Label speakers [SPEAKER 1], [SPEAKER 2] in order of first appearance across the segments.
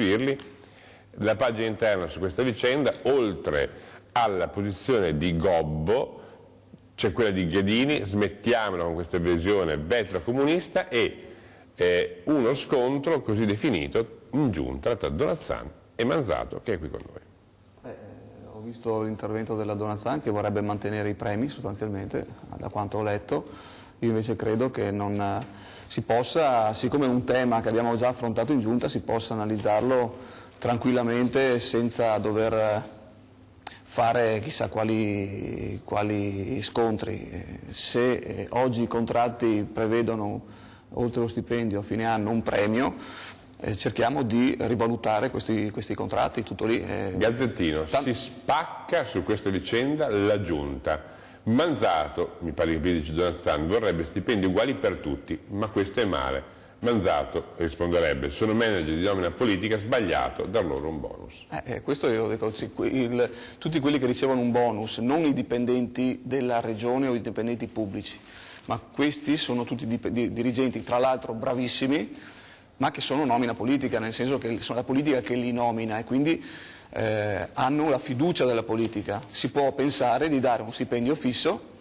[SPEAKER 1] sostituirli. La pagina interna su questa vicenda, oltre alla posizione di Gobbo, c'è quella di Ghedini, smettiamola con questa visione veterocomunista, e uno scontro così definito in giunta tra Donat-San e Manzato, che è qui con noi.
[SPEAKER 2] Ho visto l'intervento della Donat-San che vorrebbe mantenere i premi sostanzialmente, da quanto ho letto. Io invece credo che non si possa, siccome è un tema che abbiamo già affrontato in giunta, si possa analizzarlo tranquillamente senza dover fare chissà quali scontri. Se oggi i contratti prevedono, oltre lo stipendio a fine anno, un premio, cerchiamo di rivalutare questi contratti, tutto lì.
[SPEAKER 1] Gazzettino, si spacca su questa vicenda la giunta. Manzato, mi pare che dice Donat-San, vorrebbe stipendi uguali per tutti, ma questo è male. Manzato risponderebbe: sono manager di nomina politica, sbagliato, dar loro un bonus.
[SPEAKER 2] Questo io dico, tutti quelli che ricevono un bonus, non i dipendenti della regione o i dipendenti pubblici, ma questi sono tutti dirigenti, tra l'altro bravissimi, ma che sono nomina politica, nel senso che sono la politica che li nomina e quindi hanno la fiducia della politica. Si può pensare di dare uno stipendio fisso,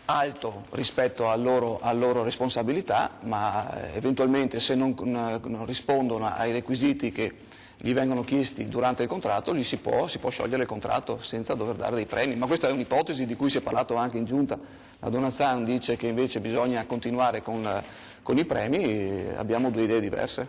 [SPEAKER 2] alto rispetto a loro responsabilità, ma eventualmente se non rispondono ai requisiti che gli vengono chiesti durante il contratto, gli si può sciogliere il contratto senza dover dare dei premi. Ma questa è un'ipotesi di cui si è parlato anche in giunta. La Donat-San dice che invece bisogna continuare con i premi, e abbiamo due idee diverse.